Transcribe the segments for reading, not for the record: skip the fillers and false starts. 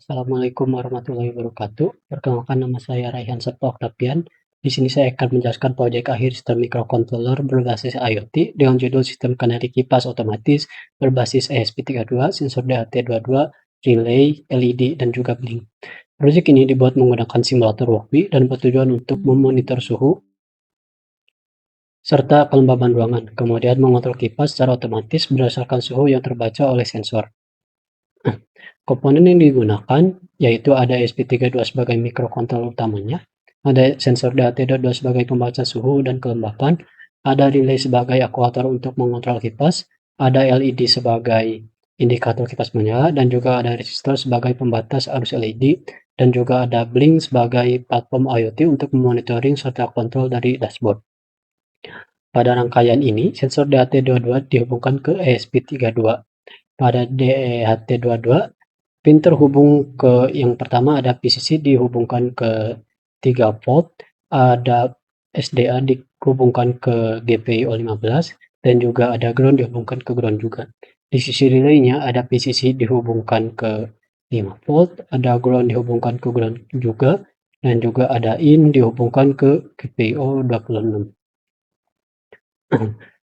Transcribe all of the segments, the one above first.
Assalamualaikum warahmatullahi wabarakatuh. Perkenalkan, nama saya Raihan Septo Oktavian. Di sini saya akan menjelaskan proyek akhir sistem microcontroller berbasis IoT dengan judul sistem kendali kipas otomatis berbasis ESP32, sensor DHT22, relay, LED, dan juga blink. Proyek ini dibuat menggunakan simulator Walkbee dan bertujuan untuk memonitor suhu serta kelembaban ruangan, kemudian mengontrol kipas secara otomatis berdasarkan suhu yang terbaca oleh sensor. Komponen yang digunakan yaitu ada ESP32 sebagai mikrokontroler utamanya, ada sensor DHT22 sebagai pembaca suhu dan kelembapan, ada relay sebagai aktuator untuk mengontrol kipas, ada LED sebagai indikator kipas menyala, dan juga ada resistor sebagai pembatas arus LED, dan juga ada blink sebagai platform IoT untuk memonitoring serta kontrol dari dashboard. Pada rangkaian ini, sensor DHT22 dihubungkan ke ESP32. Pada DHT22, pin terhubung ke yang pertama ada PCC dihubungkan ke 3 volt, ada SDA dihubungkan ke GPIO 15, dan juga ada ground dihubungkan ke ground juga. Di sisi relaynya ada PCC dihubungkan ke 5 volt, ada ground dihubungkan ke ground juga, dan juga ada in dihubungkan ke GPIO 26.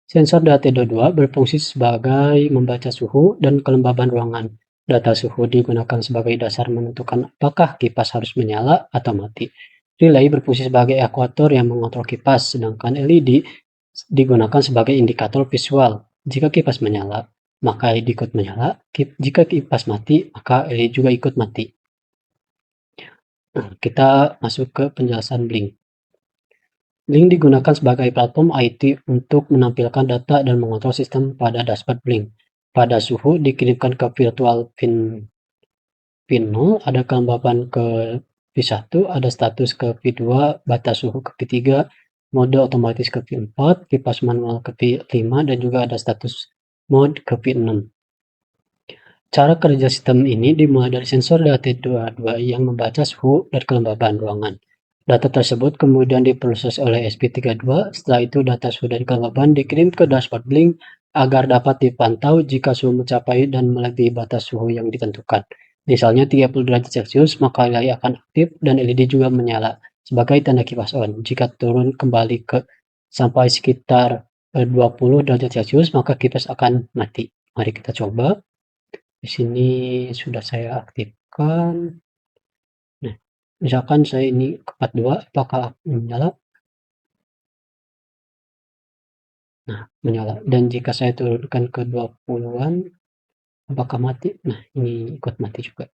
Sensor DHT22 berfungsi sebagai membaca suhu dan kelembaban ruangan. Data suhu digunakan sebagai dasar menentukan apakah kipas harus menyala atau mati. Relay berfungsi sebagai aktuator yang mengontrol kipas, sedangkan LED digunakan sebagai indikator visual. Jika kipas menyala, maka LED ikut menyala. Jika kipas mati, maka LED juga ikut mati. Kita masuk ke penjelasan blink. Blink digunakan sebagai platform IT untuk menampilkan data dan mengontrol sistem pada dashboard blink. Pada suhu dikirimkan ke virtual pin 0, ada kelembapan ke P1, ada status ke P2, batas suhu ke P3, mode otomatis ke P4, kipas manual ke P5, dan juga ada status mode ke P6. Cara kerja sistem ini dimulai dari sensor DHT22 yang membaca suhu dan kelembaban ruangan. Data tersebut kemudian diproses oleh ESP32. Setelah itu data suhu dan kelembaban dikirim ke dashboard blink agar dapat dipantau jika suhu mencapai dan melebihi batas suhu yang ditentukan. Misalnya 30 derajat Celcius, maka relay akan aktif dan LED juga menyala sebagai tanda kipas on. Jika turun kembali ke sampai sekitar 20 derajat Celcius, maka kipas akan mati. Mari kita coba. Di sini sudah saya aktifkan. Nah, misalkan saya ini ke 42, apakah menyala? Nah, menyala. Dan jika saya turunkan ke 20-an, apakah mati? Nah, ini ikut mati juga.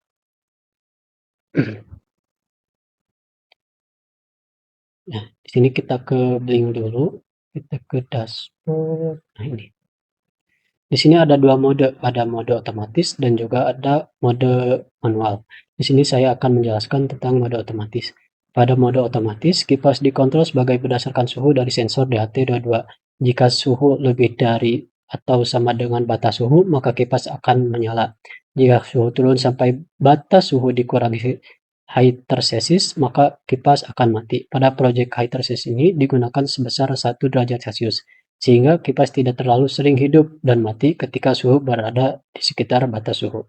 Nah, di sini kita ke blink dulu. Kita ke dashboard. Nah, ini. Di sini ada dua mode, ada mode otomatis dan juga ada mode manual. Di sini saya akan menjelaskan tentang mode otomatis. Pada mode otomatis, kipas dikontrol sebagai berdasarkan suhu dari sensor DHT22. Jika suhu lebih dari atau sama dengan batas suhu, maka kipas akan menyala. Jika suhu turun sampai batas suhu dikurangi hysteresis, maka kipas akan mati. Pada proyek hysteresis ini digunakan sebesar 1 derajat Celcius, sehingga kipas tidak terlalu sering hidup dan mati ketika suhu berada di sekitar batas suhu.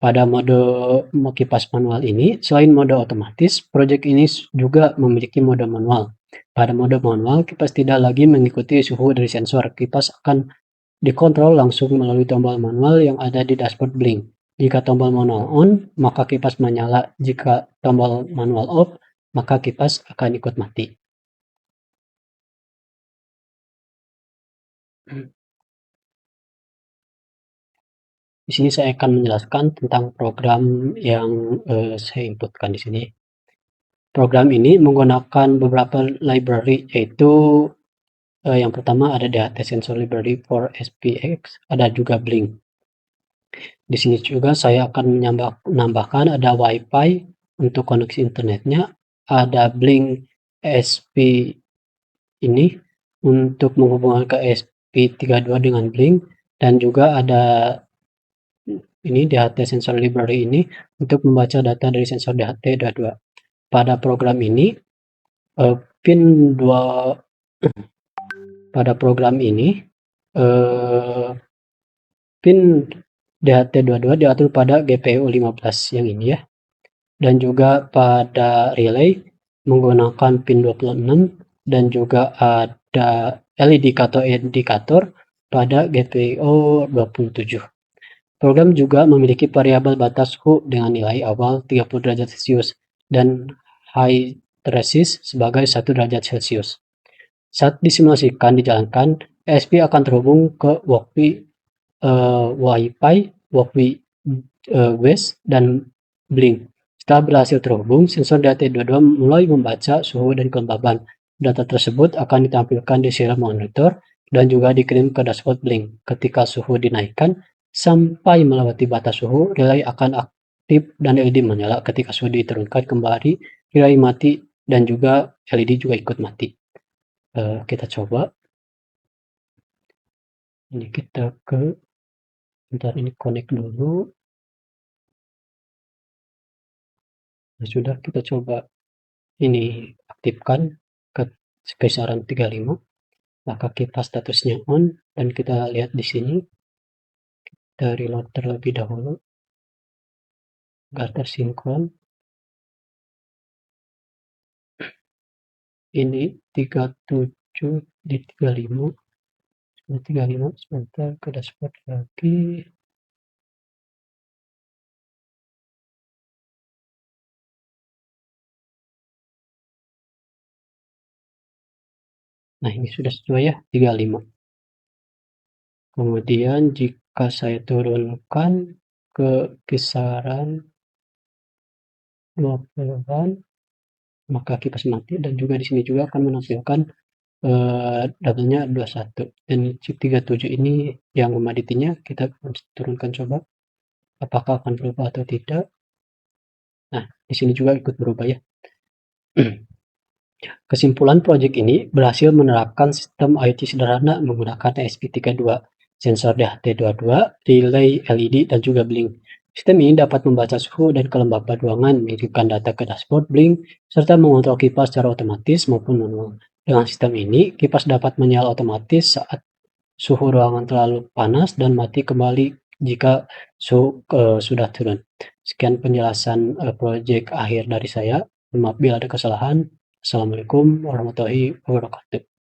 Pada mode kipas manual ini, selain mode otomatis, proyek ini juga memiliki mode manual. Pada mode manual, kipas tidak lagi mengikuti suhu dari sensor. Kipas akan dikontrol langsung melalui tombol manual yang ada di dashboard blink. Jika tombol manual on, maka kipas menyala. Jika tombol manual off, maka kipas akan ikut mati. Di sini saya akan menjelaskan tentang program yang saya inputkan di sini. Program ini menggunakan beberapa library, yaitu yang pertama ada DHT Sensor Library for SPX, ada juga Blink. Di sini juga saya akan menambahkan ada WiFi untuk koneksi internetnya, ada Blink ESP ini untuk menghubungkan ke ESP32 dengan Blink, dan juga ada ini DHT Sensor Library ini untuk membaca data dari sensor DHT22. Pada program ini pin 2 pada program ini pin DHT22 diatur pada GPU 15 yang ini ya. Dan juga pada relay menggunakan pin 26 dan juga ada LED atau indikator pada GPU 27. Program juga memiliki variabel batas suhu dengan nilai awal 30 derajat Celcius dan high resist sebagai 1 derajat Celcius. Saat disimulasikan dijalankan, ESP akan terhubung ke Wi-Fi, Walkwi WES, dan Blink. Setelah berhasil terhubung, sensor DHT22 mulai membaca suhu dan kelembaban. Data tersebut akan ditampilkan di serial monitor dan juga dikirim ke dashboard Blink. Ketika suhu dinaikkan sampai melewati batas suhu, relay akan aktif dan LED menyala. Ketika suhu diturunkan kembali, relay mati dan juga LED juga ikut mati. Kita coba. Ini kita ke, bentar ini connect dulu. Nah, sudah kita coba ini aktifkan ke kisaran 35, maka kipas statusnya on dan kita lihat di sini dari reload terlebih dahulu agar tersinkron. Ini 37 di 35, 35 sebentar ke dashboard lagi. Nah, ini sudah sesuai ya, 35. Kemudian jika saya turunkan ke kisaran 20-an, maka kipas mati dan juga di sini juga akan menampilkan datanya 21 dan chip 37 ini yang komoditinya kita turunkan coba apakah akan berubah atau tidak. Nah, di sini juga ikut berubah ya. Kesimpulan proyek ini berhasil menerapkan sistem IoT sederhana menggunakan ESP32, sensor DHT22, relay LED, dan juga Blink. Sistem ini dapat membaca suhu dan kelembapan ruangan, mengirimkan data ke dashboard Blink, serta mengontrol kipas secara otomatis maupun manual. Dengan sistem ini, kipas dapat menyala otomatis saat suhu ruangan terlalu panas dan mati kembali jika suhu sudah turun. Sekian penjelasan proyek akhir dari saya. Maaf bila ada kesalahan. Assalamualaikum warahmatullahi wabarakatuh.